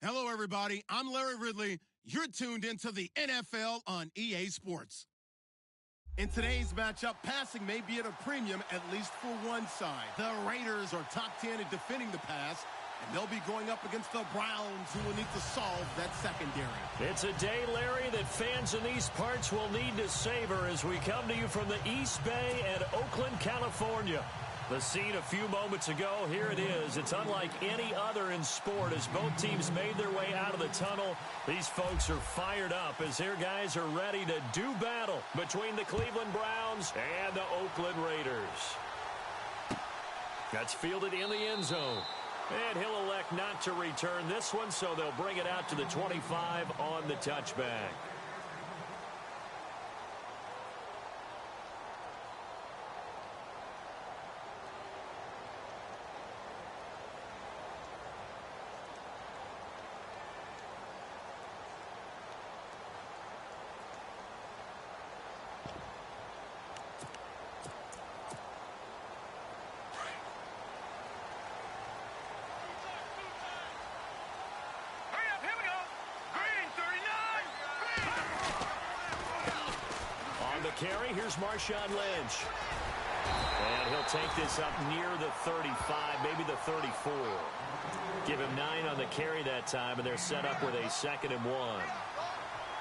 Hello, everybody. I'm Larry Ridley. You're tuned into the NFL on EA Sports. In today's matchup, passing may be at a premium, at least for one side. The Raiders are top 10 in defending the pass, and they'll be going up against the Browns, who will need to solve that secondary. It's a day, Larry, that fans in these parts will need to savor as we come to you from the East Bay and Oakland, California. The scene a few moments ago, here it is. It's unlike any other in sport as both teams made their way out of the tunnel. These folks are fired up as their guys are ready to do battle between the Cleveland Browns and the Oakland Raiders. That's fielded in the end zone. And he'll elect not to return this one, so they'll bring it out to the 25 on the touchback. Carry. Here's Marshawn Lynch. And he'll take this up near the 35, maybe the 34. Give him 9 on the carry that time, and they're set up with a 2nd and 1.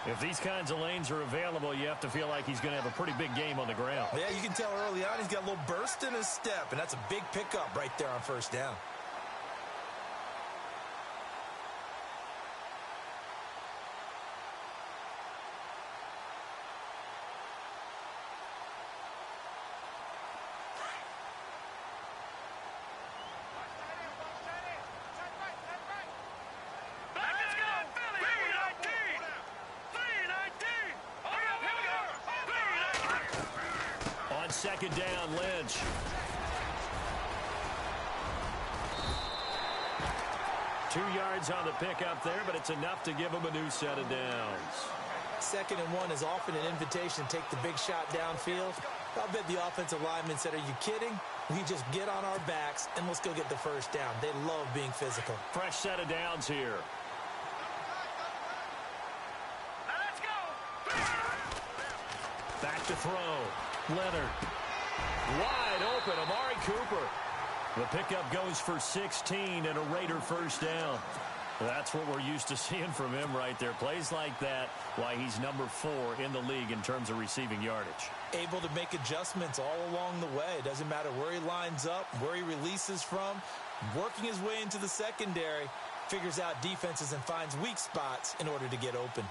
If these kinds of lanes are available, you have to feel like he's going to have a pretty big game on the ground. Yeah, you can tell early on he's got a little burst in his step, and that's a big pickup right there on first down. Second down, Lynch. Two yards on the pickup there, but it's enough to give him a new set of downs. 2nd and 1 is often an invitation to take the big shot downfield. I'll bet the offensive lineman said, are you kidding? We just get on our backs and let's go get the first down. They love being physical. Fresh set of downs here. Let's go. Back to throw. Leonard. Wide open, Amari Cooper. The pickup goes for 16 and a Raider first down. That's what we're used to seeing from him right there. Plays like that, why he's number 4 in the league in terms of receiving yardage. Able to make adjustments all along the way. It doesn't matter where he lines up, where he releases from. Working his way into the secondary, figures out defenses and finds weak spots in order to get open.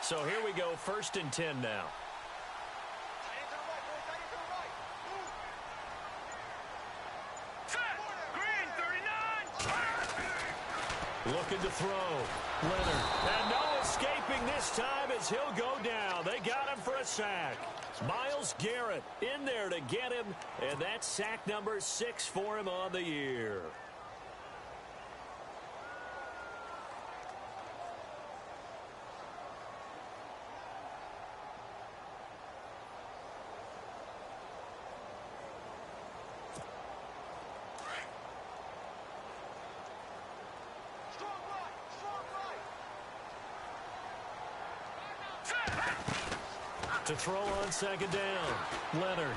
So here we go, 1st and 10 now. Looking to throw. Leonard. And no escaping this time as he'll go down. They got him for a sack. Myles Garrett in there to get him, and that's sack number 6 for him on the year. To throw on 2nd down. Leonard.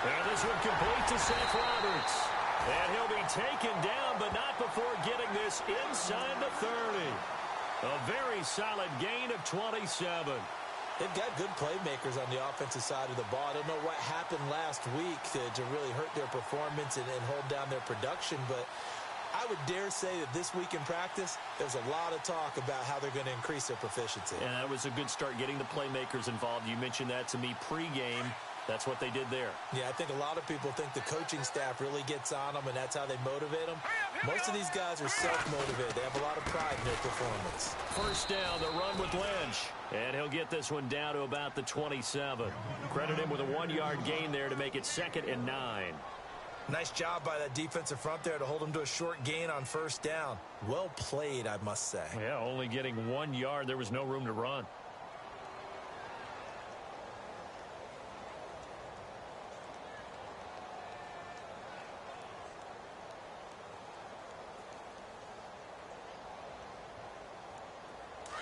And this one complete to Seth Roberts. And he'll be taken down, but not before getting this inside the 30. A very solid gain of 27. They've got good playmakers on the offensive side of the ball. I don't know what happened last week to really hurt their performance and hold down their production, but I would dare say that this week in practice, there's a lot of talk about how they're going to increase their proficiency. And that was a good start getting the playmakers involved. You mentioned that to me pregame. That's what they did there. Yeah, I think a lot of people think the coaching staff really gets on them, and that's how they motivate them. Most of these guys are self-motivated. They have a lot of pride in their performance. First down, the run with Lynch. And he'll get this one down to about the 27. Credit him with a 1-yard gain there to make it 2nd and 9. Nice job by that defensive front there to hold him to a short gain on first down. Well played, I must say. Yeah, only getting 1 yard. There was no room to run.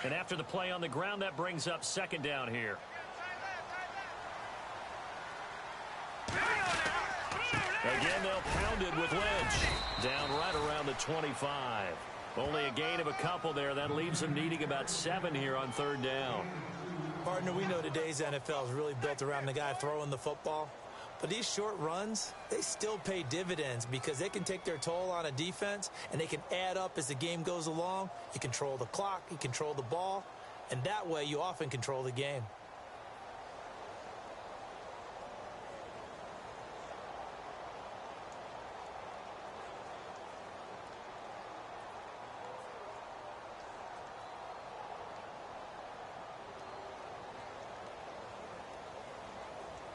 And after the play on the ground, that brings up second down here. Again, they'll pound it with Lynch. Down right around the 25. Only a gain of a couple there. That leaves them needing about 7 here on third down. Partner, we know today's NFL is really built around the guy throwing the football. But these short runs, they still pay dividends because they can take their toll on a defense and they can add up as the game goes along. You control the clock, you control the ball, and that way you often control the game.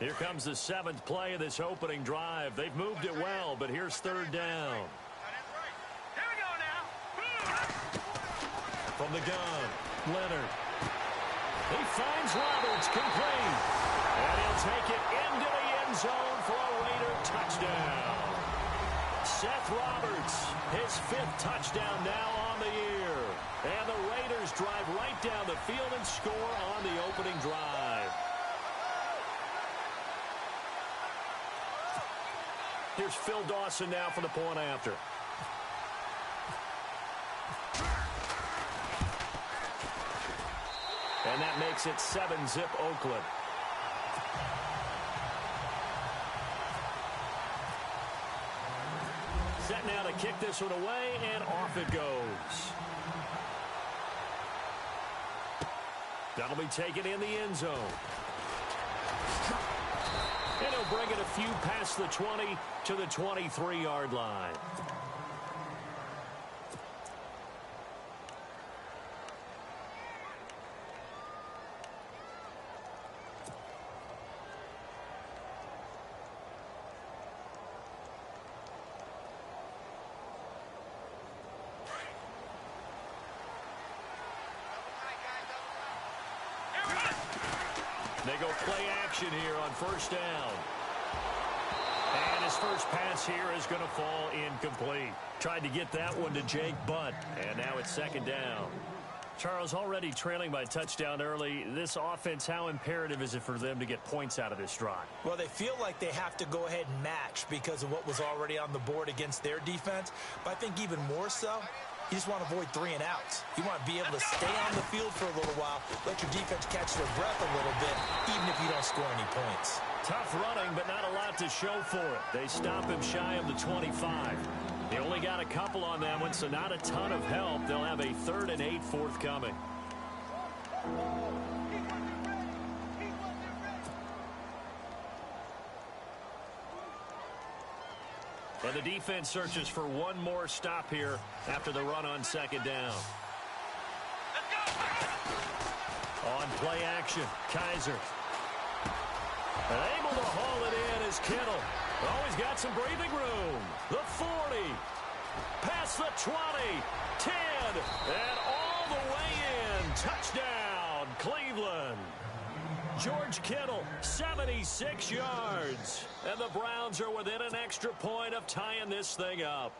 Here comes the 7th play of this opening drive. They've moved it well, but here's third down. Here we go now. From the gun, Leonard. He finds Roberts, complete. And he'll take it into the end zone for a Raider touchdown. Seth Roberts, his 5th touchdown now on the year. And the Raiders drive right down the field and score on the opening drive. Here's Phil Dawson now for the point after. And that makes it 7-zip Oakland. Set now to kick this one away, and off it goes. That'll be taken in the end zone. And he'll bring it a few past the 20 to the 23-yard line. They go play action here on first down. And his first pass here is going to fall incomplete. Tried to get that one to Jake Butt, and now it's second down. Charles, already trailing by touchdown early. This offense, how imperative is it for them to get points out of this drive? Well, they feel like they have to go ahead and match because of what was already on the board against their defense. But I think even more so, you just want to avoid 3 and outs. You want to be able to stay on the field for a little while, let your defense catch their breath a little bit, even if you don't score any points. Tough running, but not a lot to show for it. They stop him shy of the 25. They only got a couple on that one, so not a ton of help. They'll have a 3rd and 8 forthcoming. And the defense searches for one more stop here after the run on second down. On play action, Kaiser. And able to haul it in is Kittle. Oh, he's got some breathing room. The 40. Past the 20. 10. And all the way in. Touchdown, Cleveland. George Kittle, 76 yards. And the Browns are within an extra point of tying this thing up.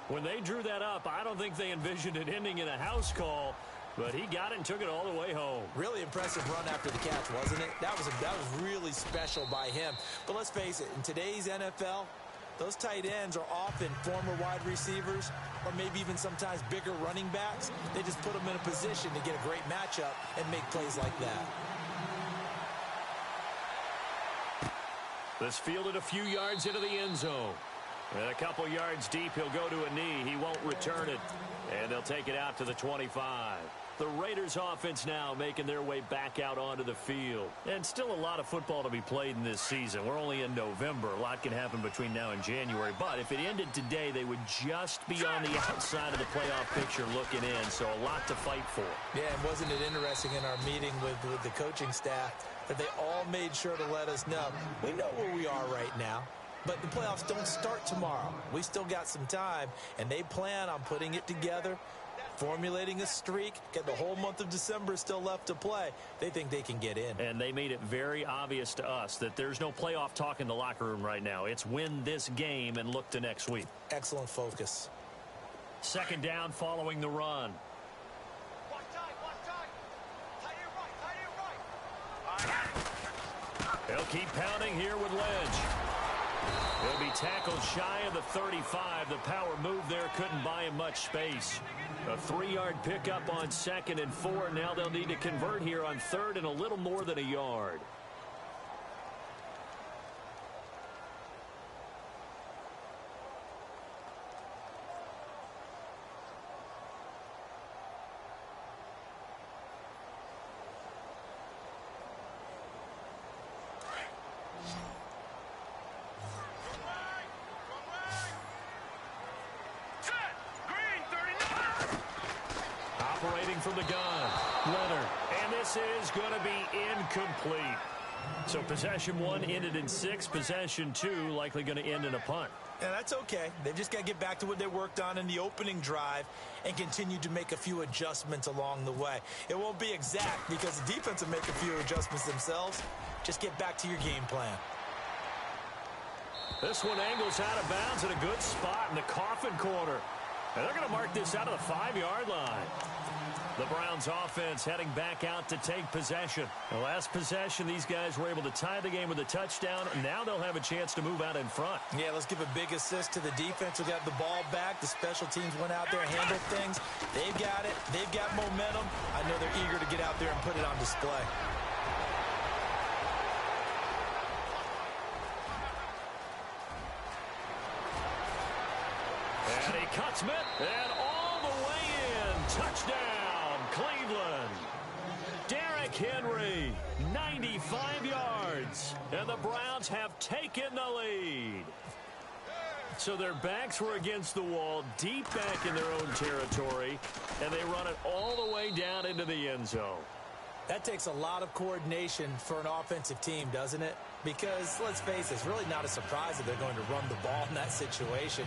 When they drew that up, I don't think they envisioned it ending in a house call, but he got it and took it all the way home. Really impressive run after the catch, wasn't it? That was really special by him. But let's face it, in today's NFL, those tight ends are often former wide receivers or maybe even sometimes bigger running backs. They just put them in a position to get a great matchup and make plays like that. This fielded a few yards into the end zone. And a couple yards deep, he'll go to a knee. He won't return it. And they'll take it out to the 25. The Raiders offense now making their way back out onto the field. And still a lot of football to be played in this season. We're only in November. A lot can happen between now and January. But if it ended today, they would just be on the outside of the playoff picture looking in. So a lot to fight for. Yeah, and wasn't it interesting in our meeting with the coaching staff that they all made sure to let us know, we know where we are right now, but the playoffs don't start tomorrow. We still got some time, and they plan on putting it together, formulating a streak, get the whole month of December still left to play. They think they can get in. And they made it very obvious to us that there's no playoff talk in the locker room right now. It's win this game and look to next week. Excellent focus. Second down following the run. They'll keep pounding here with Lynch. He'll be tackled shy of the 35. The power move there couldn't buy him much space. A 3-yard pickup on 2nd and 4. Now they'll need to convert here on 3rd and a little more than a yard. From the gun, Leonard, and this is going to be incomplete. So possession 1 ended in 6. Possession 2 likely going to end in a punt. Yeah, that's okay. They've just got to get back to what they worked on in the opening drive and continue to make a few adjustments along the way. It won't be exact because the defense will make a few adjustments themselves. Just get back to your game plan. This one angles out of bounds at a good spot in the coffin corner. And they're going to mark this out of the 5-yard line. The Browns offense heading back out to take possession. The last possession, these guys were able to tie the game with a touchdown. Now they'll have a chance to move out in front. Yeah, let's give a big assist to the defense who got the ball back. The special teams went out there and handled things. They've got it. They've got momentum. I know they're eager to get out there and put it on display. And he cuts it, and all the way in. Touchdown, Cleveland. Derrick Henry, 95 yards. And the Browns have taken the lead. So their backs were against the wall, deep back in their own territory, and they run it all the way down into the end zone. That takes a lot of coordination for an offensive team, doesn't it? Because, let's face it, it's really not a surprise that they're going to run the ball in that situation.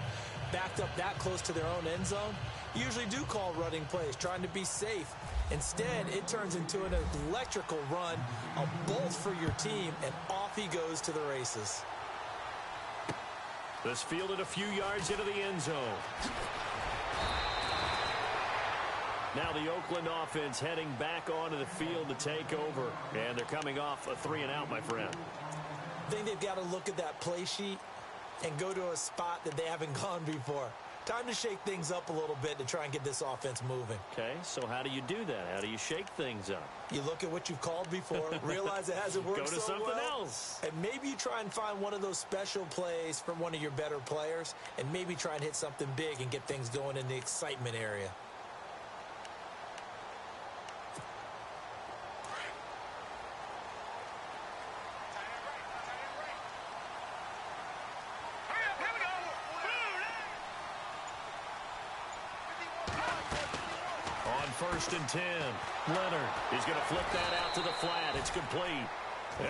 Backed up that close to their own end zone, usually do call running plays, trying to be safe. Instead, it turns into an electrical run, a bolt for your team, and off he goes to the races. This fielded a few yards into the end zone. Now the Oakland offense heading back onto the field to take over. And they're coming off a 3-and-out, my friend. I think they've got to look at that play sheet and go to a spot that they haven't gone before. Time to shake things up a little bit to try and get this offense moving. Okay, so how do you do that? How do you shake things up? You look at what you've called before, realize it hasn't worked Go to so something well, else. and maybe you try and find one of those special plays from one of your better players, and maybe try and hit something big and get things going in the excitement area. First and 10. Leonard is going to flip that out to the flat. It's complete.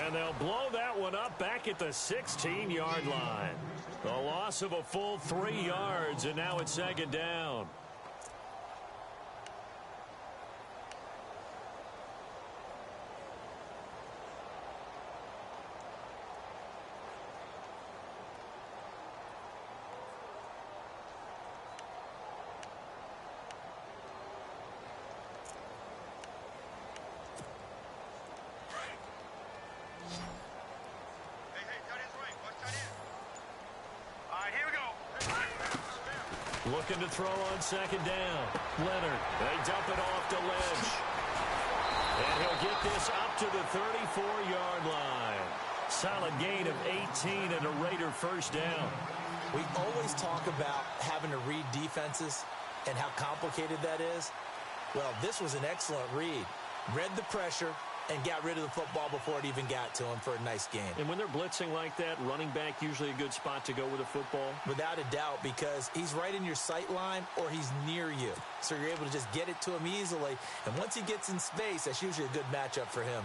And they'll blow that one up back at the 16-yard line. The loss of a full 3 yards, and now it's 2nd down. Looking to throw on 2nd down. Leonard, they dump it off to Lynch. And he'll get this up to the 34-yard line. Solid gain of 18 and a Raider first down. We always talk about having to read defenses and how complicated that is. Well, this was an excellent read. Read the pressure and got rid of the football before it even got to him for a nice game. And when they're blitzing like that, running back usually a good spot to go with a football? Without a doubt, because he's right in your sight line or he's near you. So you're able to just get it to him easily. And once he gets in space, that's usually a good matchup for him.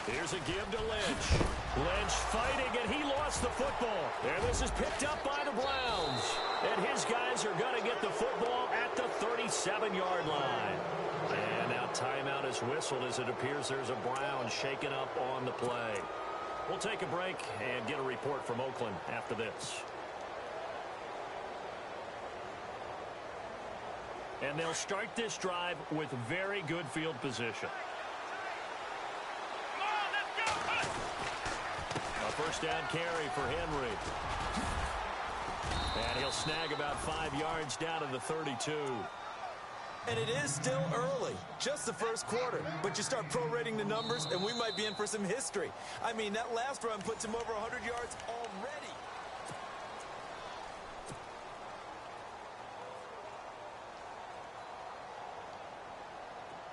Here's a give to Lynch. Lynch fighting, and he lost the football. And this is picked up by the Browns. And his guys are going to get the football at the 37-yard line. And now timeout is whistled as it appears there's a Brown shaken up on the play. We'll take a break and get a report from Oakland after this. And they'll start this drive with very good field position. Come on, let's go. A first down carry for Henry. And he'll snag about 5 yards down to the 32. And it is still early, just the first quarter. But you start prorating the numbers, and we might be in for some history. I mean, that last run puts him over 100 yards already.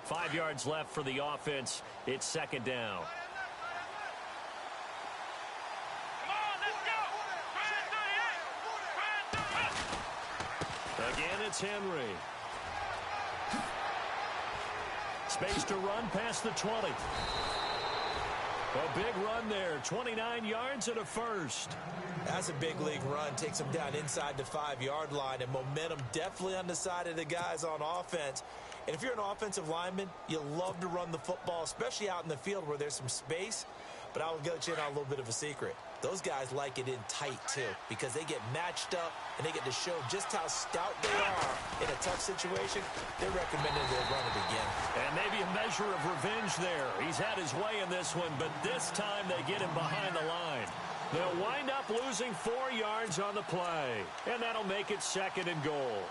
Five yards left for the offense. It's second down. Come on, let's go. Again, it's Henry. Space to run past the 20. A big run there. 29 yards and a first. That's a big league run. Takes him down inside the 5-yard line. And momentum definitely on the side of the guys on offense. And if you're an offensive lineman, you love to run the football, especially out in the field where there's some space. But I will let you in on a little bit of a secret. Those guys like it in tight, too, because they get matched up and they get to show just how stout they are in a tough situation. They're recommended they run it again. And maybe a measure of revenge there. He's had his way in this one, but this time they get him behind the line. They'll wind up losing 4 yards on the play, and that'll make it second and goal.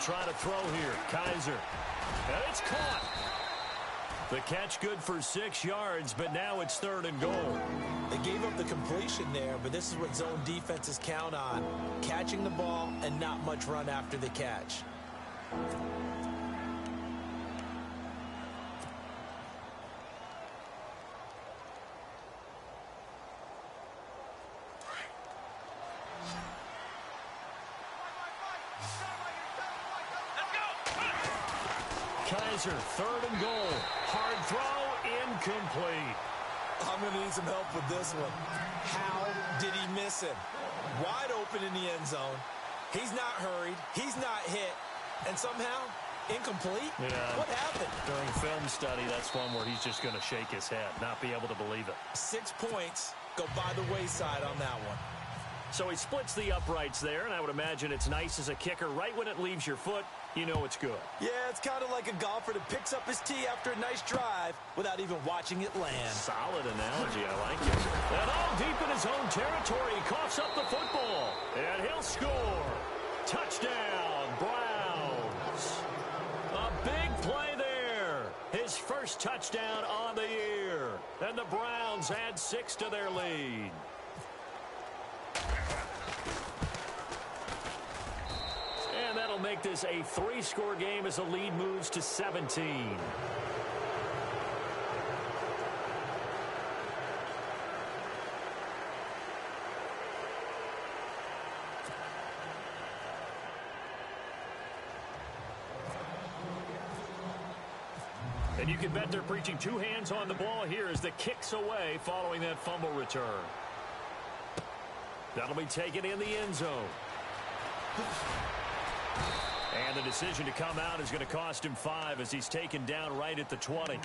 Try to throw here. Kaiser. And it's caught. The catch good for 6 yards, but now it's third and goal. They gave up the completion there, but this is what zone defenses count on. Catching the ball and not much run after the catch. Kaiser, third and goal. Hard throw, incomplete. I'm going to need some help with this one. How did he miss him? Wide open in the end zone. He's not hurried. He's not hit. And somehow, incomplete? Yeah. What happened? During film study, that's one where he's just going to shake his head, not be able to believe it. 6 points go by the wayside on that one. So he splits the uprights there, and I would imagine it's nice as a kicker. Right when it leaves your foot, you know it's good. Yeah, it's kind of like a golfer that picks up his tee after a nice drive without even watching it land. Solid analogy. I like it. And all deep in his own territory, he coughs up the football. And he'll score. Touchdown, Browns. A big play there. His first touchdown on the year. And the Browns add 6 to their lead. And that'll make this a 3-score game as the lead moves to 17. And you can bet they're preaching 2 hands on the ball here as the kick's away following that fumble return. That'll be taken in the end zone. And the decision to come out is going to cost him 5 as he's taken down right at the 20.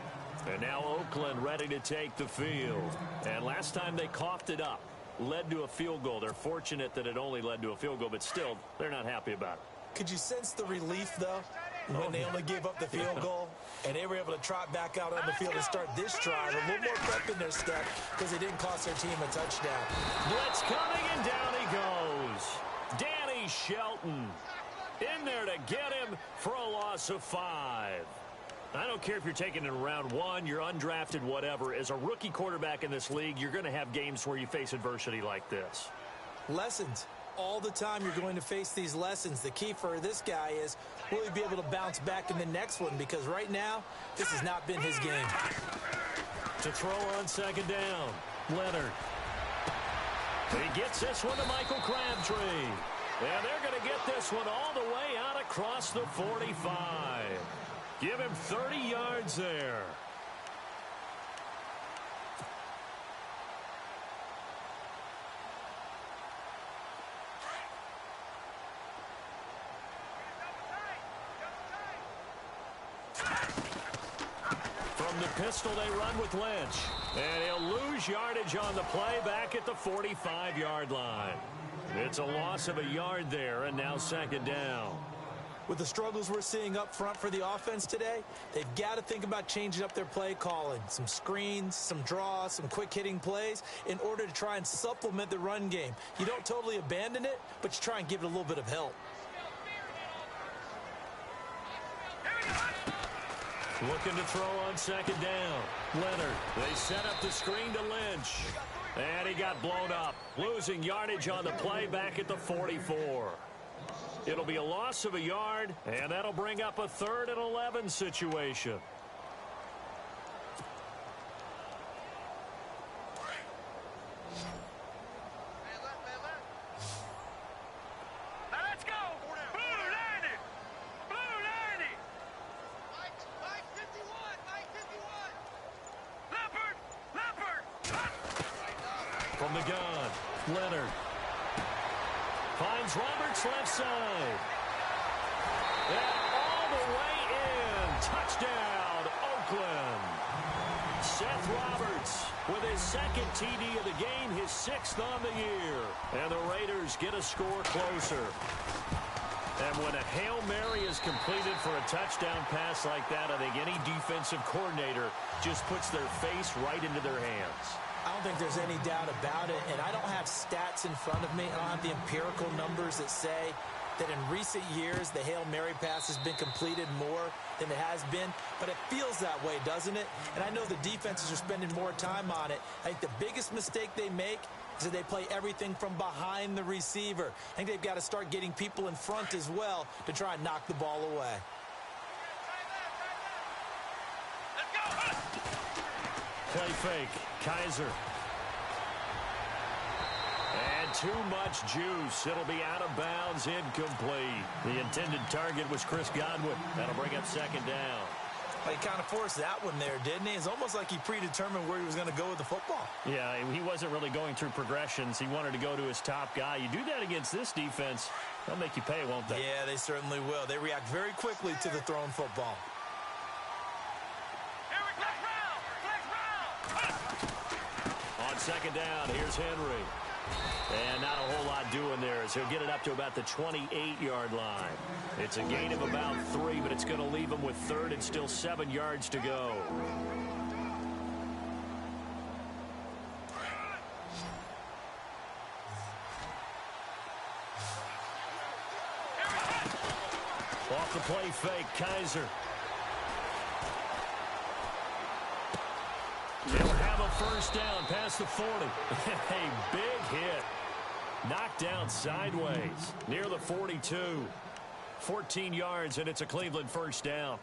And now Oakland ready to take the field. And last time they coughed it up, led to a field goal. They're fortunate that it only led to a field goal, but still, they're not happy about it. Could you sense the relief, though, when they only gave up the field goal and they were able to trot back out on the field and start this drive? A little more pep in their step because it didn't cost their team a touchdown. Blitz coming, and down he goes. Danny Shelton in there to get him for a loss of 5. I don't care if you're taking it in round 1, you're undrafted, whatever. As a rookie quarterback in this league, you're going to have games where you face adversity like this. Lessons. All the time you're going to face these lessons. The key for this guy is, will he be able to bounce back in the next one? Because right now, this has not been his game. To throw on second down, Leonard. He gets this one to Michael Crabtree. And they're going to get this one all the way out across the 45. Give him 30 yards there. From the pistol, they run with Lynch. And he'll lose yardage on the play back at the 45-yard line. It's a loss of a yard there, and now second down. With the struggles we're seeing up front for the offense today, they've got to think about changing up their play calling. Some screens, some draws, some quick-hitting plays in order to try and supplement the run game. You don't totally abandon it, but you try and give it a little bit of help. Looking to throw on second down. Leonard, they set up the screen to Lynch. And he got blown up, losing yardage on the play back at the 44. It'll be a loss of a yard, and that'll bring up a 3rd and 11 situation. Let's go! Blue 90! Blue 90! Mike 51! Mike 51! Leopard! From the gun, Leonard. Finds Roberts left side. And all the way in. Touchdown, Oakland. Seth Roberts with his 2nd TD of the game, his 6th on the year. And the Raiders get a score closer. And when a Hail Mary is completed for a touchdown pass like that, I think any defensive coordinator just puts their face right into their hands. I don't think there's any doubt about it, and I don't have stats in front of me. I don't have the empirical numbers that say that in recent years the Hail Mary pass has been completed more than it has been, but it feels that way, doesn't it? And I know the defenses are spending more time on it. I think the biggest mistake they make is that they play everything from behind the receiver. I think they've got to start getting people in front as well to try and knock the ball away. Let's go! Play fake. Kaiser. And too much juice. It'll be out of bounds, incomplete. The intended target was Chris Godwin. That'll bring up second down. Well, he kind of forced that one there, didn't he? It's almost like he predetermined where he was going to go with the football. Yeah, he wasn't really going through progressions. He wanted to go to his top guy. You do that against this defense, they'll make you pay, won't they? Yeah, they certainly will. They react very quickly to the thrown football. On second down, here's Henry. And not a whole lot doing there as he'll get it up to about the 28-yard line. It's a gain of about 3, but it's going to leave him with 3rd and still 7 yards to go. Off the play fake, Kaiser. He'll have a first down past the 40. A big hit. Knocked down sideways near the 42. 14 yards, and it's a Cleveland first down.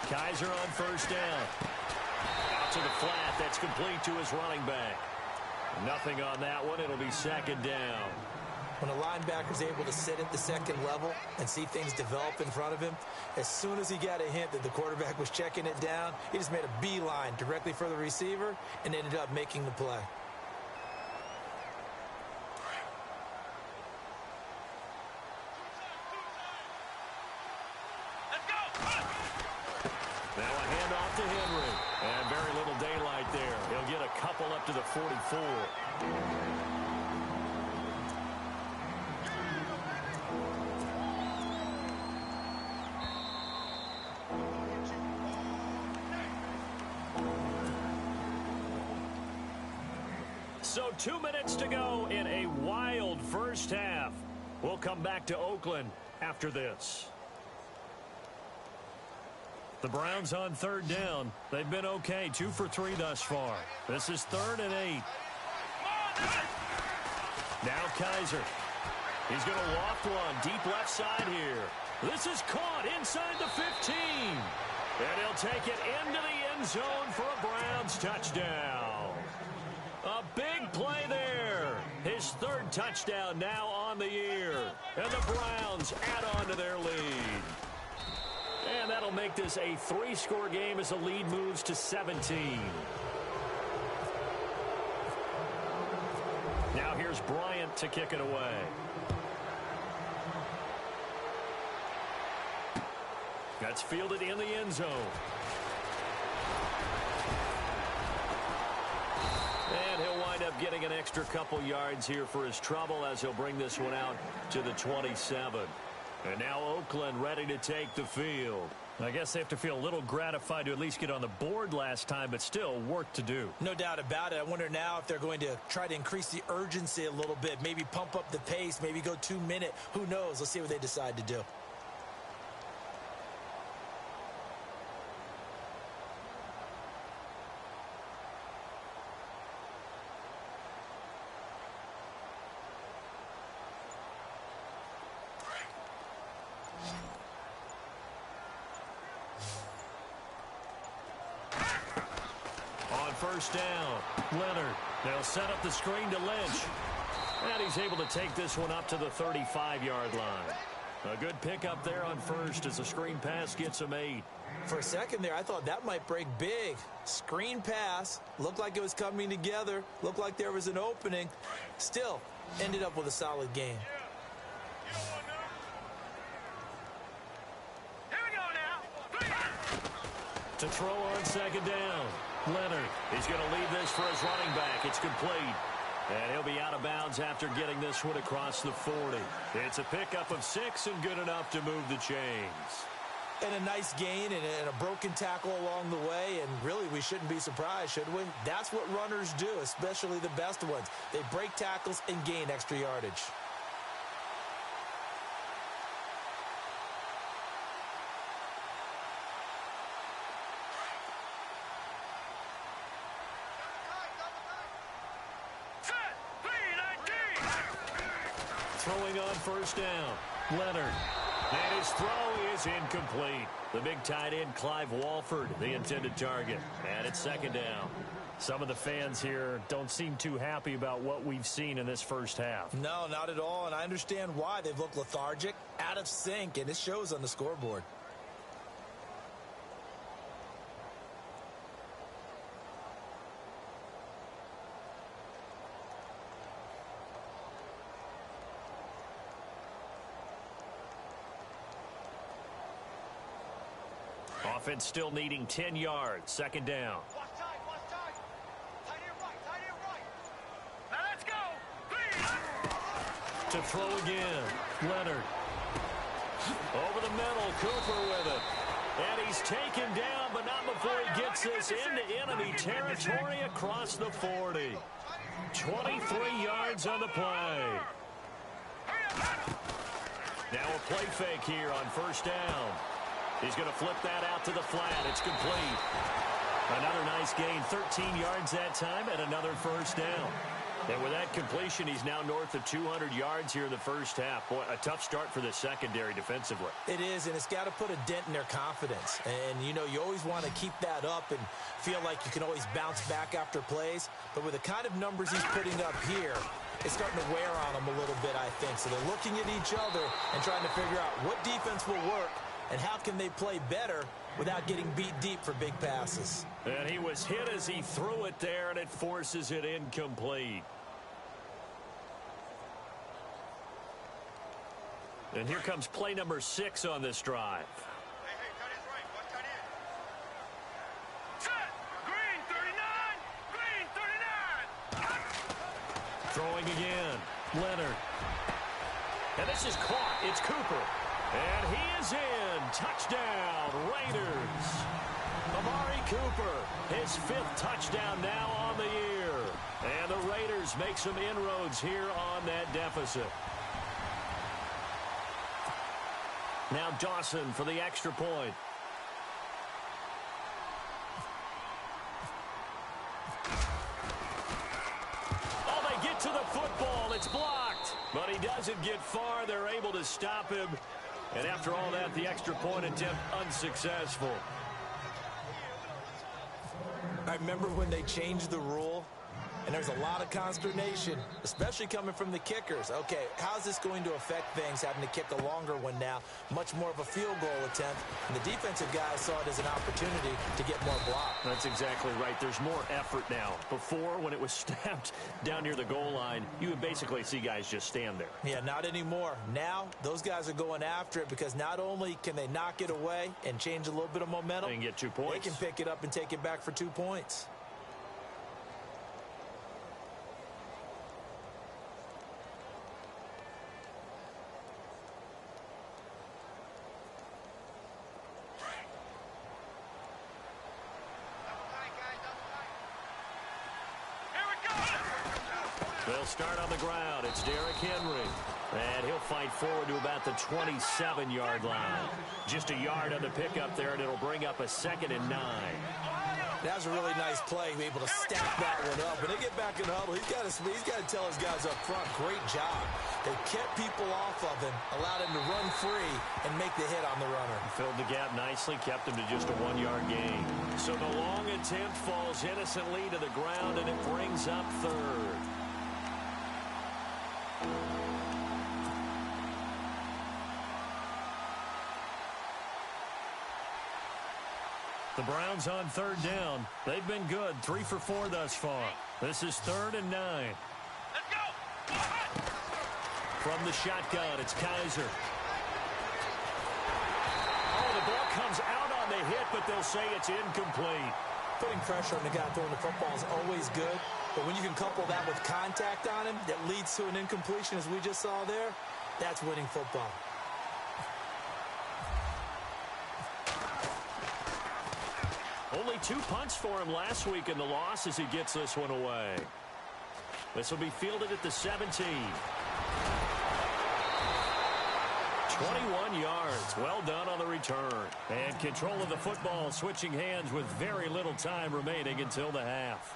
Kaiser on first down. Out to the flat. That's complete to his running back. Nothing on that one. It'll be second down. When a linebacker's able to sit at the second level and see things develop in front of him, as soon as he got a hint that the quarterback was checking it down, he just made a beeline directly for the receiver and ended up making the play. Now a handoff to Henry. And very little daylight there. He'll get a couple up to the 44. So 2 minutes to go in a wild first half. We'll come back to Oakland after this. The Browns on third down. They've been okay, 2 for 3 thus far. This is 3rd and 8. Now Kaiser. He's going to loft one deep left side here. This is caught inside the 15. And he'll take it into the end zone for a Browns touchdown. A big play there. His 3rd touchdown now on the year. And the Browns add on to their lead. And that'll make this a 3-score game as the lead moves to 17. Now here's Bryant to kick it away. That's fielded in the end zone. And he'll wind up getting an extra couple yards here for his trouble as he'll bring this one out to the 27. And now Oakland ready to take the field. I guess they have to feel a little gratified to at least get on the board last time, but still work to do. No doubt about it. I wonder now if they're going to try to increase the urgency a little bit, maybe pump up the pace, maybe go 2-minute. Who knows? Let's see what they decide to do. First down. Leonard. They'll set up the screen to Lynch. And he's able to take this one up to the 35-yard line. A good pickup there on first as the screen pass gets him 8. For a second there, I thought that might break big. Screen pass. Looked like it was coming together. Looked like there was an opening. Still, ended up with a solid game. Here we go now. To throw on second down. Leonard is going to leave this for his running back. It's complete. And he'll be out of bounds after getting this one across the 40. It's a pickup of 6 and good enough to move the chains. And a nice gain and a broken tackle along the way. And really, we shouldn't be surprised, should we? That's what runners do, especially the best ones. They break tackles and gain extra yardage. Throwing on first down. Leonard. And his throw is incomplete. The big tight end, Clive Walford, the intended target. And it's second down. Some of the fans here don't seem too happy about what we've seen in this first half. No, not at all. And I understand why. They've looked lethargic, out of sync, and it shows on the scoreboard. Offense still needing 10 yards. Second down. Watch tight, watch tight. Tight end right. Now let's go. Please. To throw again. Leonard. Over the middle. Cooper with it. And he's taken down, but not before he gets this into enemy territory across the 40. 23 yards on the play. Now a play fake here on first down. He's going to flip that out to the flat. It's complete. Another nice gain, 13 yards that time, and another first down. And with that completion, he's now north of 200 yards here in the first half. Boy, a tough start for the secondary defensively. It is, and it's got to put a dent in their confidence. And, you know, you always want to keep that up and feel like you can always bounce back after plays. But with the kind of numbers he's putting up here, it's starting to wear on them a little bit, I think. So they're looking at each other and trying to figure out what defense will work and how can they play better without getting beat deep for big passes. And he was hit as he threw it there, and it forces it incomplete. And here comes play number 6 on this drive. Hey, tight end's right. Watch tight end. Set. Green 39. Green 39. Throwing again. Leonard. And this is caught. It's Cooper. And he is in. Touchdown, Raiders. Amari Cooper, his 5th touchdown now on the year. And the Raiders make some inroads here on that deficit. Now Dawson for the extra point. Oh, they get to the football. It's blocked. But he doesn't get far. They're able to stop him. And after all that, the extra point attempt unsuccessful. I remember when they changed the rule and there's a lot of consternation, especially coming from the kickers. Okay, how's this going to affect things, having to kick a longer one now, much more of a field goal attempt, and the defensive guys saw it as an opportunity to get more block. That's exactly right. There's more effort now. Before, when it was snapped down near the goal line, you would basically see guys just stand there. Yeah, not anymore. Now, those guys are going after it because not only can they knock it away and change a little bit of momentum, and get 2 points. They can pick it up and take it back for 2 points. They'll start on the ground. It's Derrick Henry. And he'll fight forward to about the 27-yard line. Just a yard on the pickup there, and it'll bring up a 2nd and 9. That was a really nice play, able to stack that one up. When they get back in the huddle, he's got to tell his guys up front, great job. They kept people off of him, allowed him to run free and make the hit on the runner. Filled the gap nicely, kept him to just a 1-yard gain. So the long attempt falls innocently to the ground, and it brings up 3rd. The Browns on 3rd down. They've been good, 3 for 4 thus far. This is 3rd and 9. Let's go! From the shotgun, it's Kaiser. Oh, the ball comes out on the hit, but they'll say it's incomplete. Putting pressure on the guy throwing the football is always good, but when you can couple that with contact on him that leads to an incompletion, as we just saw there, that's winning football. Only 2 punts for him last week in the loss as he gets this one away. This will be fielded at the 17. 21 yards. Well done on the return. And control of the football, switching hands with very little time remaining until the half.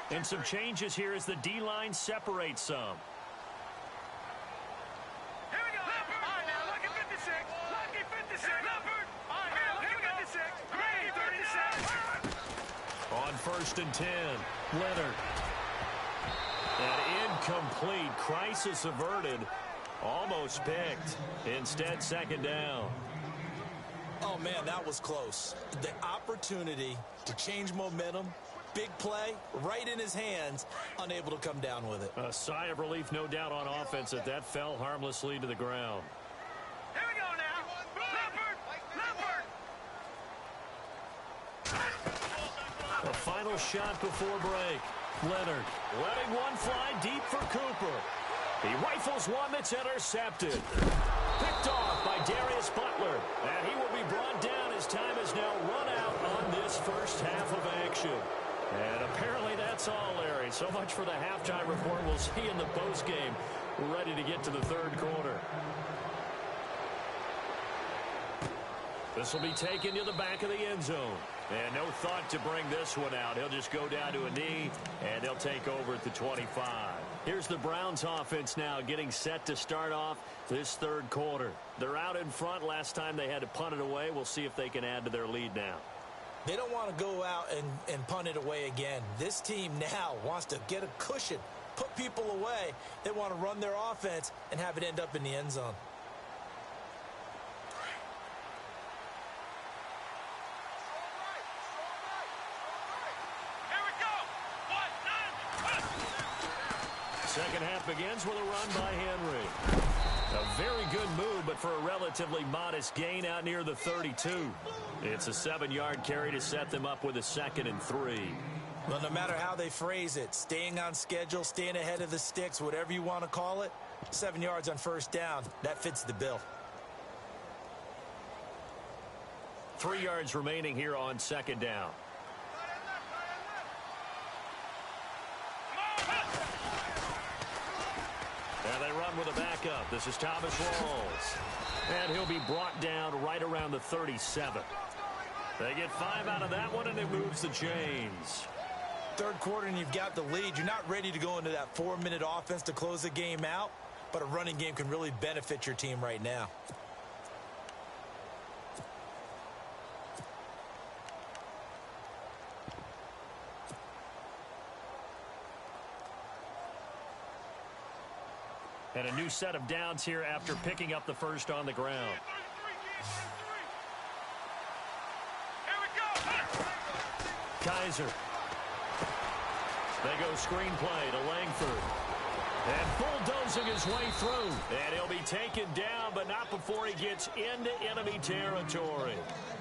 And some changes here as the D-line separates some. On 1st and 10, Leonard. And incomplete. Crisis averted. Almost picked. Instead, 2nd down. Oh, man, that was close. The opportunity to change momentum, big play, right in his hands, unable to come down with it. A sigh of relief, no doubt, on offense that fell harmlessly to the ground. Here we go now. A final shot before break. Leonard letting one fly deep for Cooper. He rifles one that's intercepted. Picked off by Darius Butler. And he will be brought down as time has now run out on this first half of action. And apparently that's all, Larry. So much for the halftime report. We'll see in the postgame. We're ready to get to the 3rd quarter. This will be taken to the back of the end zone. And no thought to bring this one out. He'll just go down to a knee, and they'll take over at the 25. Here's the Browns offense now getting set to start off this 3rd quarter. They're out in front. Last time they had to punt it away. We'll see if they can add to their lead now. They don't want to go out and punt it away again. This team now wants to get a cushion, put people away. They want to run their offense and have it end up in the end zone. Second half begins with a run by Henry. A very good move, but for a relatively modest gain out near the 32. It's a 7-yard carry to set them up with a 2nd and 3. Well, no matter how they phrase it, staying on schedule, staying ahead of the sticks, whatever you want to call it, 7 yards on 1st down, that fits the bill. 3 yards remaining here on 2nd down. And they run with a backup. This is Thomas Rawls. And he'll be brought down right around the 37. They get 5 out of that one, and it moves the chains. 3rd quarter, and you've got the lead. You're not ready to go into that 4-minute offense to close the game out, but a running game can really benefit your team right now. And a new set of downs here after picking up the first on the ground. Here we go. Kaiser. They go screenplay to Langford. And bulldozing his way through. And he'll be taken down, but not before he gets into enemy territory.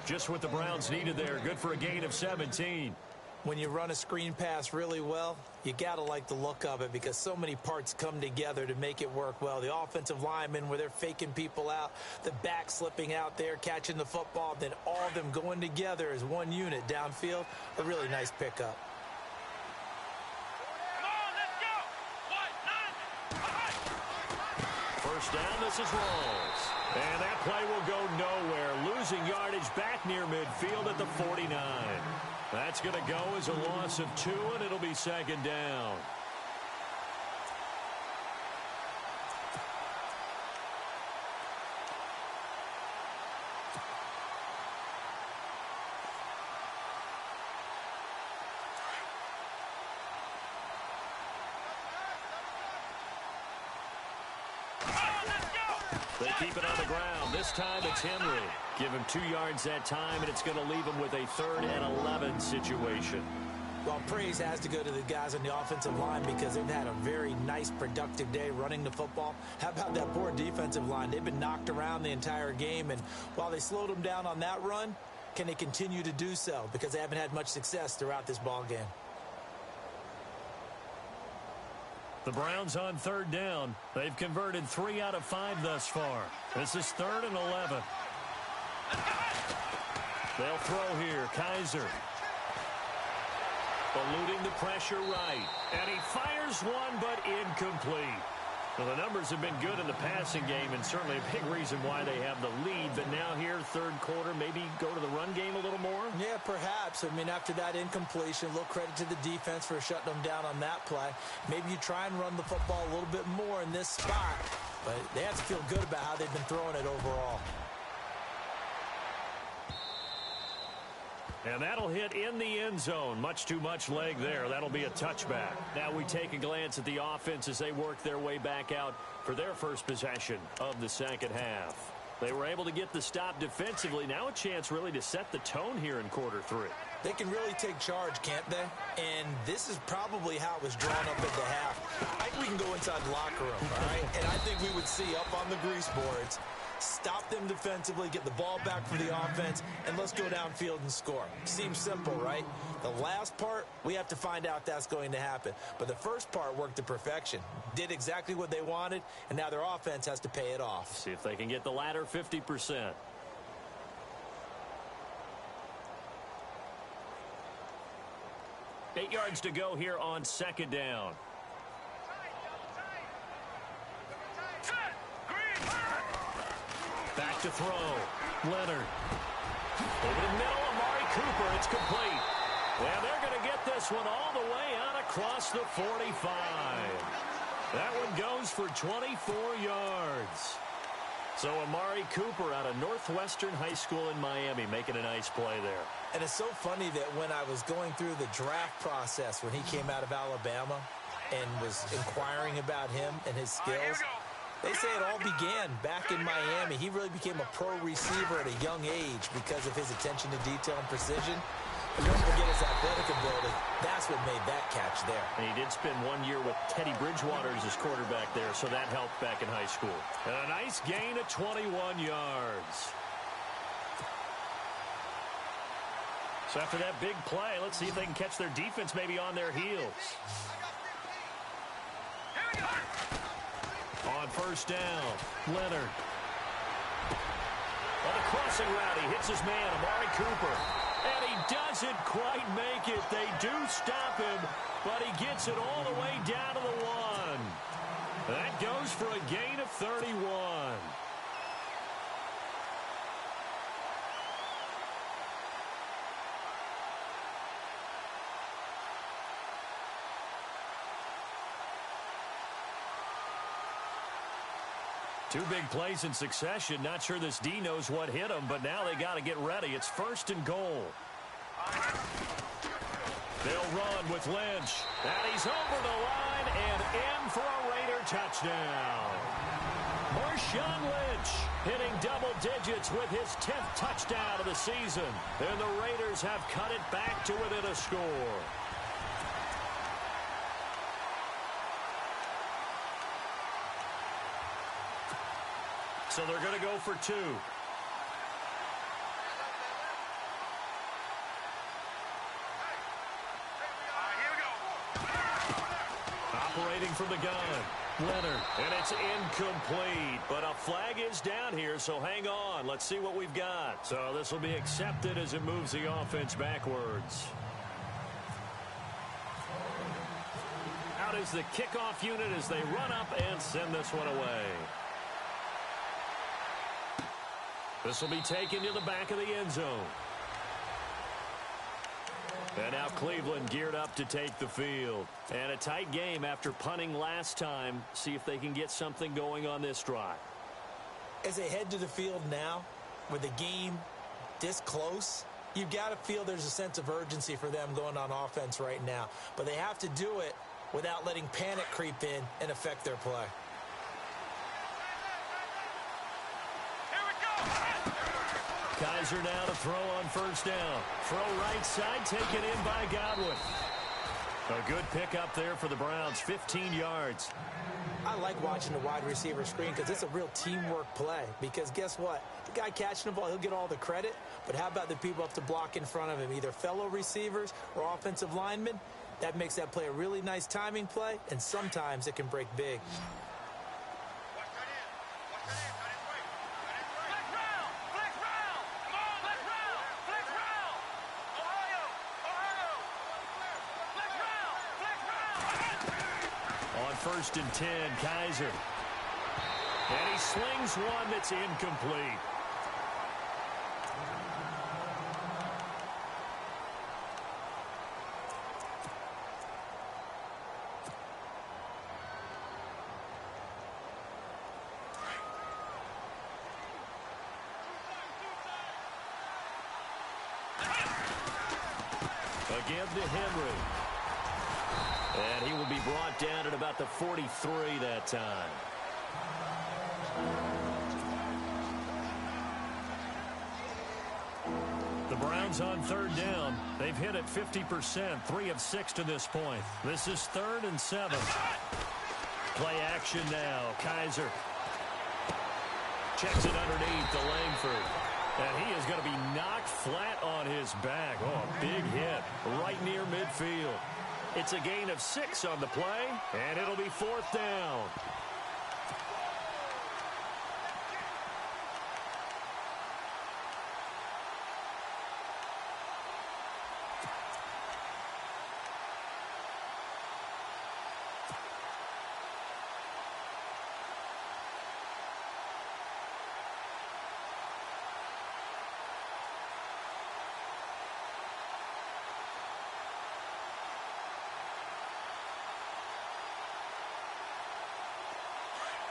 Just what the Browns needed there. Good for a gain of 17. When you run a screen pass really well, you got to like the look of it because so many parts come together to make it work well. The offensive linemen, where they're faking people out, the back slipping out there, catching the football, then all of them going together as one unit downfield. A really nice pickup. Come on, let's go. 1-9. First down, this is Rawls. And that play will go nowhere. Losing yardage back near midfield at the 49. That's going to go as a loss of 2, and it'll be second down. They keep it on the ground. This time it's Henry. Give him 2 yards that time, and it's going to leave him with a 3rd and 11 situation. Well, praise has to go to the guys on the offensive line because they've had a very nice, productive day running the football. How about that poor defensive line? They've been knocked around the entire game, and while they slowed them down on that run, can they continue to do so? Because they haven't had much success throughout this ball game. The Browns on 3rd down. They've converted 3 out of 5 thus far. This is 3rd and 11. They'll throw here. Kaiser. Eluding the pressure right. And he fires one, but incomplete. Well, the numbers have been good in the passing game, and certainly a big reason why they have the lead. But now here, 3rd quarter, maybe go to the run game a little more? Yeah, perhaps. I mean, after that incompletion, a little credit to the defense for shutting them down on that play. Maybe you try and run the football a little bit more in this spot. But they have to feel good about how they've been throwing it overall. And that'll hit in the end zone. Much too much leg there. That'll be a touchback. Now we take a glance at the offense as they work their way back out for their first possession of the second half. They were able to get the stop defensively. Now a chance really to set the tone here in quarter 3. They can really take charge, can't they? And this is probably how it was drawn up at the half. I think we can go inside the locker room, all right? And I think we would see up on the grease boards, stop them defensively, get the ball back for the offense, and let's go downfield and score. Seems simple, right? The last part, we have to find out that's going to happen. But the first part worked to perfection. Did exactly what they wanted, and now their offense has to pay it off. See if they can get the latter 50%. Eight yards to go here on second down. Back to throw. Leonard. Over the middle, Amari Cooper. It's complete. And they're going to get this one all the way out across the 45. That one goes for 24 yards. So Amari Cooper out of Northwestern High School in Miami making a nice play there. And it's so funny that when I was going through the draft process when he came out of Alabama and was inquiring about him and his skills, they say it all began back in Miami. He really became a pro receiver at a young age because of his attention to detail and precision. But don't forget his athletic ability. That's what made that catch there. And he did spend 1 year with Teddy Bridgewater as his quarterback there, so that helped back in high school. And a nice gain of 21 yards. So after that big play, let's see if they can catch their defense maybe on their heels. On first down, Leonard. On the crossing route, he hits his man, Amari Cooper. And he doesn't quite make it. They do stop him, but he gets it all the way down to the 1. That goes for a gain of 31. Two big plays in succession. Not sure this D knows what hit him, but now they got to get ready. It's 1st and goal. They'll run with Lynch. And he's over the line and in for a Raider touchdown. Marshawn Lynch hitting double digits with his 10th touchdown of the season. And the Raiders have cut it back to within a score. So they're going to go for two. Operating from the gun, Leonard, and it's incomplete, but a flag is down here, so hang on. Let's see what we've got. So this will be accepted as it moves the offense backwards. Out is the kickoff unit as they run up and send this one away. This will be taken to the back of the end zone. And now Cleveland geared up to take the field. And a tight game after punting last time. See if they can get something going on this drive. As they head to the field now, with the game this close, you've got to feel there's a sense of urgency for them going on offense right now. But they have to do it without letting panic creep in and affect their play. Kizer now to throw on first down. Throw right side, taken in by Godwin. A good pickup there for the Browns, 15 yards. I like watching the wide receiver screen because it's a real teamwork play. Because guess what? The guy catching the ball, he'll get all the credit. But how about the people up to block in front of him, either fellow receivers or offensive linemen? That makes that play a really nice timing play, and sometimes it can break big. First and 10, Kizer. And he slings one that's incomplete. Again to Henry. And he will be brought down at about the 43 that time. The Browns on third down. They've hit it 50%, 3 of 6 to this point. This is 3rd and 7. Play action now. Kizer checks it underneath to Langford. And he is going to be knocked flat on his back. Oh, a big hit right near midfield. It's a gain of 6 on the play, and it'll be 4th down.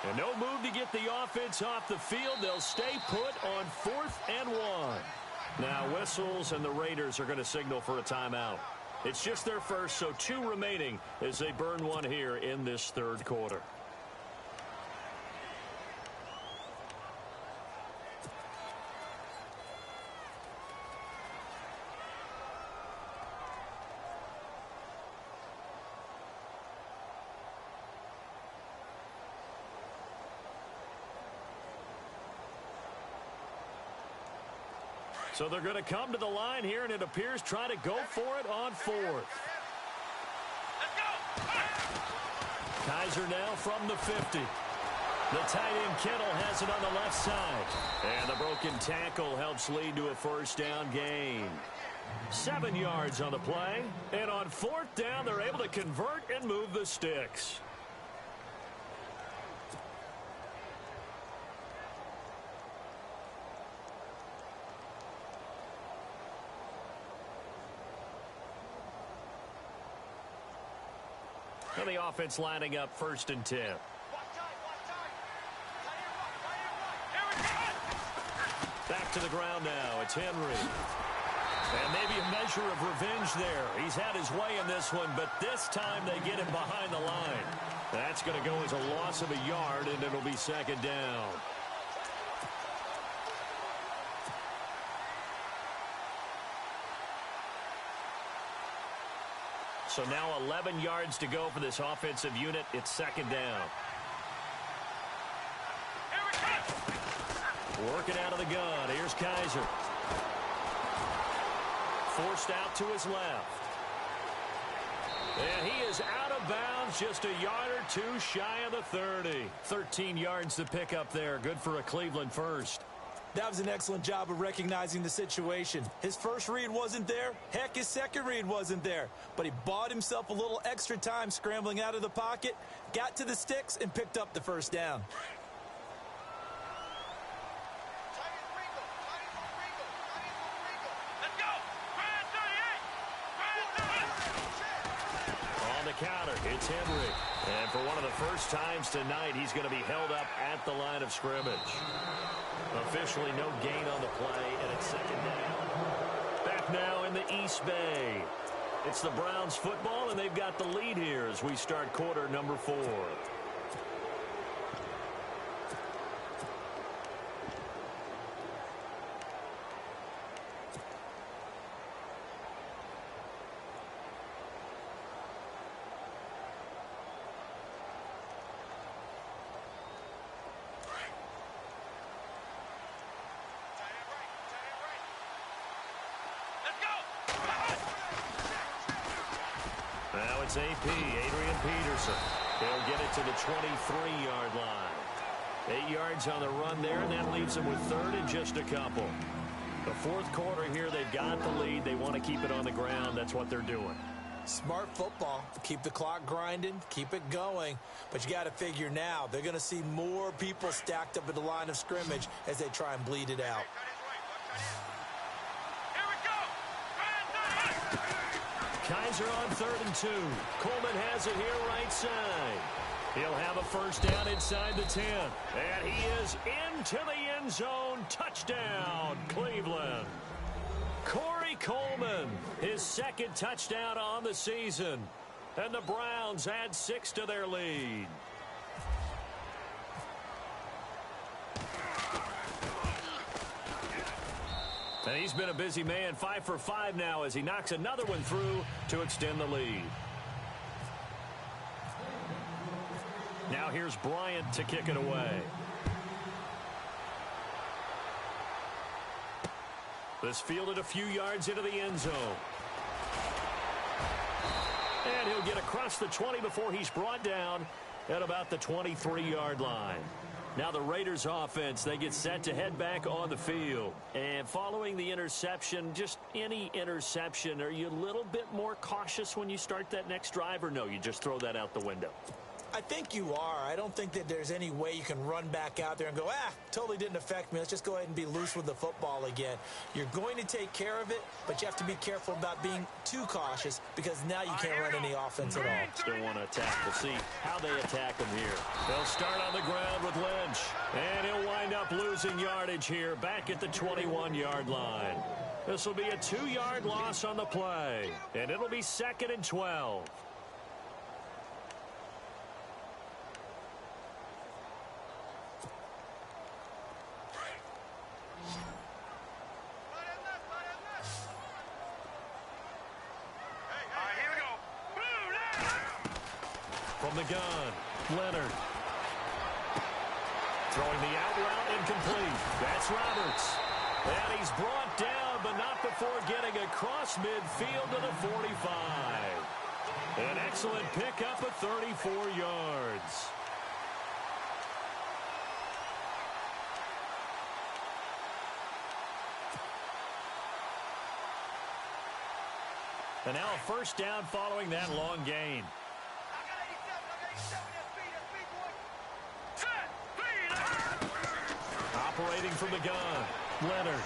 And no move to get the offense off the field. They'll stay put on 4th and 1. Now whistles and the Raiders are going to signal for a timeout. It's just their first, so 2 remaining as they burn one here in this 3rd quarter. So they're going to come to the line here, and it appears try to go for it on 4th. Kizer now from the 50. The tight end Kittle has it on the left side. And the broken tackle helps lead to a 1st down gain. 7 yards on the play. And on 4th down, they're able to convert and move the sticks. And the offense lining up 1st and 10. Back to the ground now. It's Henry. And maybe a measure of revenge there. He's had his way in this one, but this time they get him behind the line. That's going to go as a loss of a yard, and it'll be second down. So now 11 yards to go for this offensive unit. It's second down. Working out of the gun. Here's Kaiser. Forced out to his left. And he is out of bounds, just a yard or two shy of the 30. 13 yards to pick up there. Good for a Cleveland first. That was an excellent job of recognizing the situation. His first read wasn't there. Heck, his second read wasn't there. But he bought himself a little extra time scrambling out of the pocket, got to the sticks, and picked up the first down. Counter. It's Henry. And for one of the first times tonight, he's going to be held up at the line of scrimmage. Officially no gain on the play, and it's second down. Back now in the East Bay. It's the Browns football, and they've got the lead here as we start quarter number 4. Now it's AP, Adrian Peterson. He'll get it to the 23-yard line. 8 yards on the run there, and that leaves them with third and just a couple. The fourth quarter here, they've got the lead. They want to keep it on the ground. That's what they're doing. Smart football. Keep the clock grinding, keep it going. But you got to figure now, they're going to see more people stacked up at the line of scrimmage as they try and bleed it out. Kaiser on 3rd and 2. Coleman has it here right side. He'll have a first down inside the 10. And he is into the end zone. Touchdown, Cleveland. Corey Coleman, his second touchdown on the season. And the Browns add 6 to their lead. And he's been a busy man, 5 for 5 now as he knocks another one through to extend the lead. Now here's Bryant to kick it away. This fielded a few yards into the end zone. And he'll get across the 20 before he's brought down at about the 23-yard line. Now the Raiders offense, they get set to head back on the field. And following the interception, just any interception, are you a little bit more cautious when you start that next drive, or no, you just throw that out the window? I think you are. I don't think that there's any way you can run back out there and go, totally didn't affect me. Let's just go ahead and be loose with the football again. You're going to take care of it, but you have to be careful about being too cautious because now you can't run any offense at all. Still want to attack. We'll see how they attack him here. They'll start on the ground with Lynch, and he'll wind up losing yardage here back at the 21-yard line. This will be a 2-yard loss on the play, and it'll be 2nd and 12. From the gun, Leonard. Throwing the out route incomplete. That's Roberts. And he's brought down, but not before getting across midfield to the 45. An excellent pickup of 34 yards. And now a first down following that long gain. Operating from the gun, Leonard.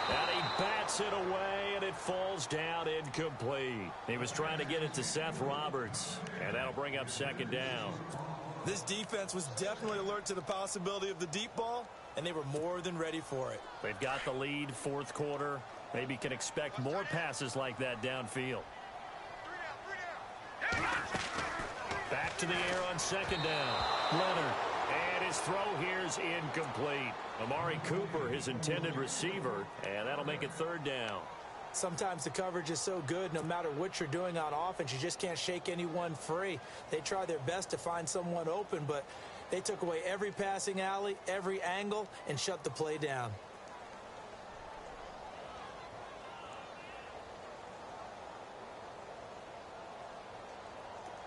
And he bats it away, and it falls down incomplete. He was trying to get it to Seth Roberts, and that'll bring up 2nd down. This defense was definitely alert to the possibility of the deep ball, and they were more than ready for it. They've got the lead, fourth quarter. Maybe can expect more passes like that downfield. Back to the air on second down. Leonard. And his throw here is incomplete. Amari Cooper, his intended receiver, and that'll make it third down. Sometimes the coverage is so good, no matter what you're doing on offense, you just can't shake anyone free. They try their best to find someone open, but they took away every passing alley, every angle, and shut the play down.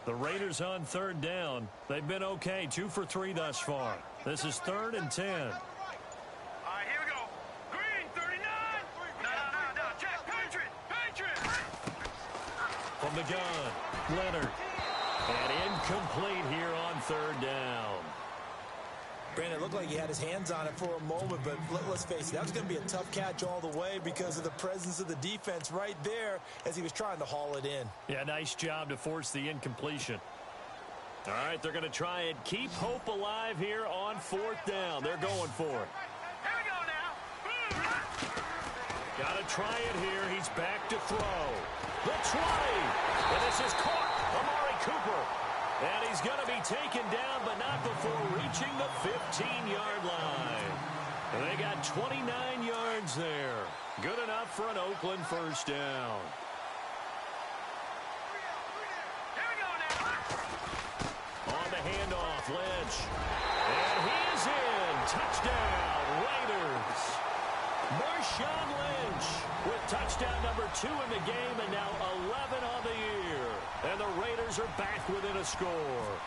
The Raiders on third down. They've been okay, 2 for 3 thus far. This is 3rd and 10. All right, here we go. Green, 39. No, check. Patriot. From the gun, Leonard. And incomplete here on third down. Brandon, it looked like he had his hands on it for a moment, but let's face it, that was going to be a tough catch all the way because of the presence of the defense right there as he was trying to haul it in. Yeah, nice job to force the incompletion. All right, they're going to try and keep hope alive here on 4th down. They're going for it. Here we go now. Got to try it here. He's back to throw. The try. And this is caught. Amari Cooper. And he's going to be taken down, but not before reaching the 15-yard line. And they got 29 yards there. Good enough for an Oakland first down. Here we go now. On the handoff, Lynch. And he is in. Touchdown, Raiders. Marshawn Lynch with touchdown number 2 in the game and now 11 on the year. And the Raiders are back within a score.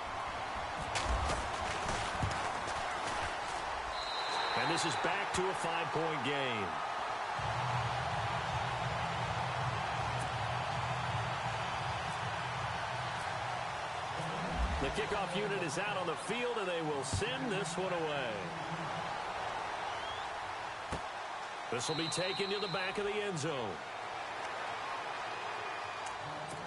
And this is back to a 5-point game. The kickoff unit is out on the field, and they will send this one away. This will be taken to the back of the end zone.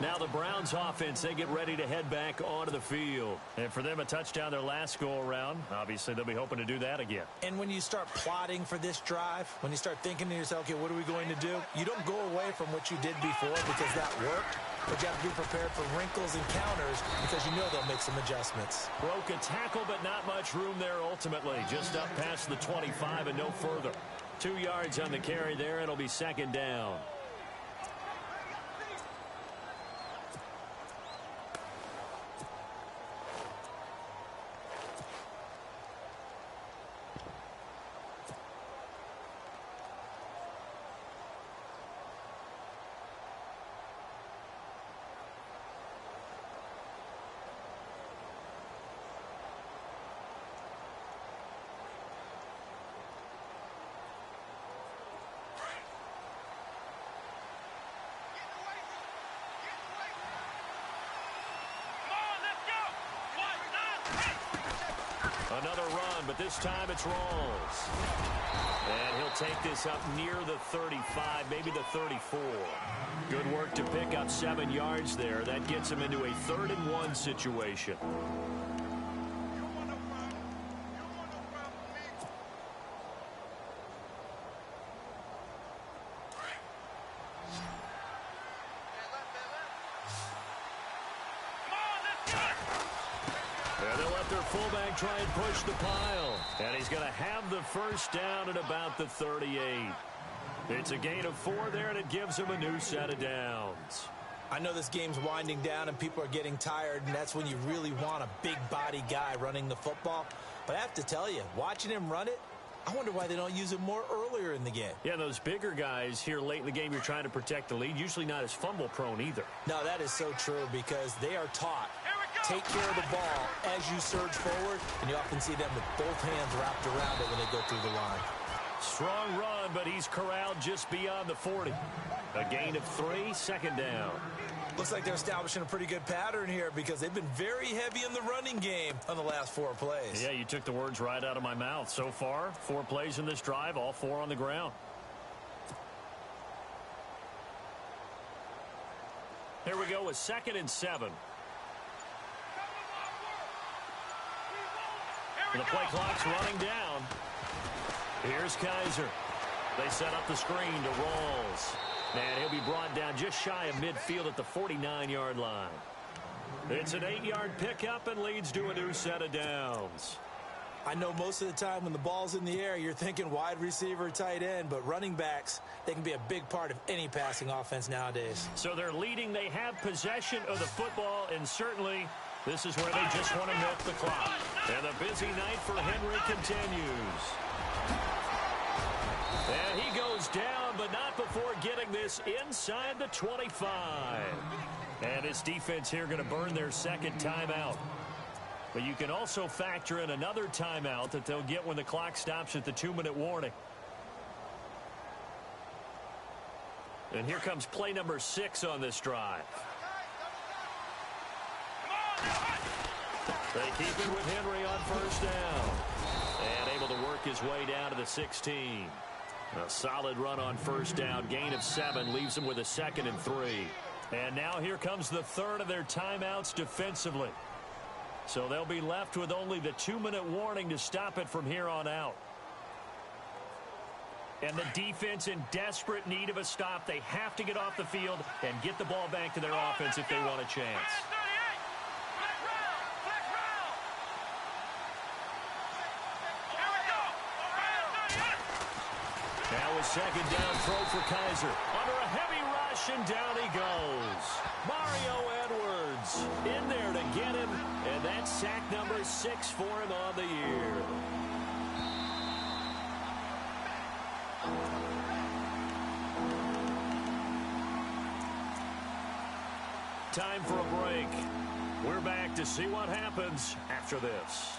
Now the Browns offense, they get ready to head back onto the field. And for them, a touchdown their last go-around. Obviously, they'll be hoping to do that again. And when you start plotting for this drive, when you start thinking to yourself, okay, what are we going to do? You don't go away from what you did before because that worked. But you have to be prepared for wrinkles and counters because you know they'll make some adjustments. Broke a tackle, but not much room there ultimately. Just up past the 25 and no further. 2 yards on the carry there. It'll be second down. Another run, but this time it's Rawls. And he'll take this up near the 35, maybe the 34. Good work to pick up 7 yards there. That gets him into a 3rd and 1 situation. Fullback try and push the pile. And he's going to have the first down at about the 38. It's a gain of 4 there, and it gives him a new set of downs. I know this game's winding down and people are getting tired, and that's when you really want a big body guy running the football. But I have to tell you, watching him run it, I wonder why they don't use him more earlier in the game. Yeah, those bigger guys here late in the game, you're trying to protect the lead, usually not as fumble prone either. No, that is so true because they are taught. Take care of the ball as you surge forward, and you often see them with both hands wrapped around it when they go through the line. Strong run, but he's corralled just beyond the 40. A gain of 3, second down. Looks like they're establishing a pretty good pattern here because they've been very heavy in the running game on the last 4 plays. Yeah, you took the words right out of my mouth. So far, 4 plays in this drive, all 4 on the ground. Here we go with 2nd and 7. The play clock's running down. Here's Kaiser. They set up the screen to Rawls. And he'll be brought down just shy of midfield at the 49-yard line. It's an 8-yard pickup and leads to a new set of downs. I know most of the time when the ball's in the air, you're thinking wide receiver, tight end, but running backs, they can be a big part of any passing offense nowadays. So they're leading. They have possession of the football, and certainly this is where they just want to milk the clock. And the busy night for Henry continues. And he goes down, but not before getting this inside the 25. And his defense here going to burn their second timeout. But you can also factor in another timeout that they'll get when the clock stops at the 2-minute warning. And here comes play number 6 on this drive. They keep it with Henry on first down. And able to work his way down to the 16. A solid run on first down. Gain of 7 leaves them with a 2nd and 3. And now here comes the third of their timeouts defensively. So they'll be left with only the 2-minute warning to stop it from here on out. And the defense in desperate need of a stop. They have to get off the field and get the ball back to their offense if they want a chance. Now a second down throw for Kaiser. Under a heavy rush, and down he goes. Mario Edwards in there to get him, and that's sack number 6 for him on the year. Time for a break. We're back to see what happens after this.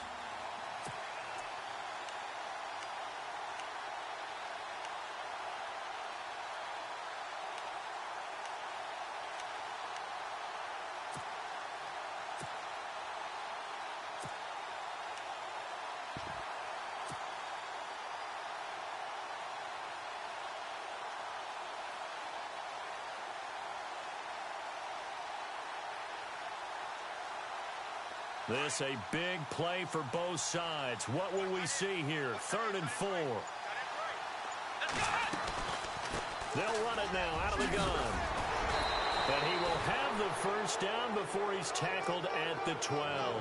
This a big play for both sides. What will we see here? 3rd and 4. They'll run it now out of the gun. And he will have the first down before he's tackled at the 12.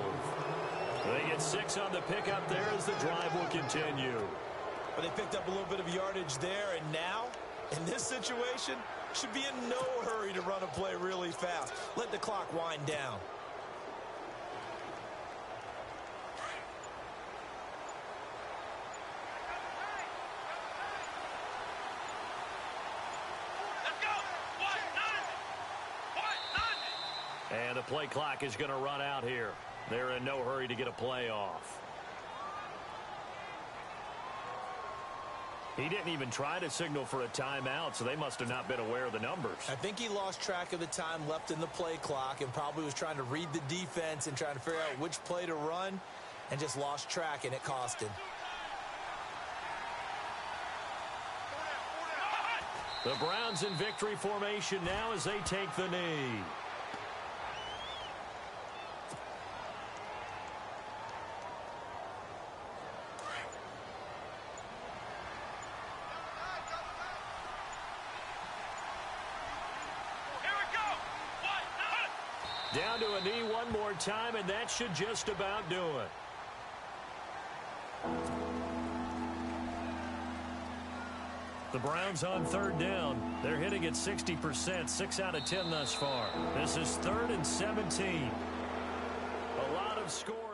They get 6 on the pickup there as the drive will continue. But they picked up a little bit of yardage there, and now, in this situation, should be in no hurry to run a play really fast. Let the clock wind down. And the play clock is going to run out here. They're in no hurry to get a play off. He didn't even try to signal for a timeout, so they must have not been aware of the numbers. I think he lost track of the time left in the play clock and probably was trying to read the defense and trying to figure out which play to run and just lost track, and it cost him. The Browns in victory formation now as they take the knee. Down to a knee one more time, and that should just about do it. The Browns on 3rd down. They're hitting at 60%, 6 out of 10 thus far. This is 3rd and 17. A lot of scoring.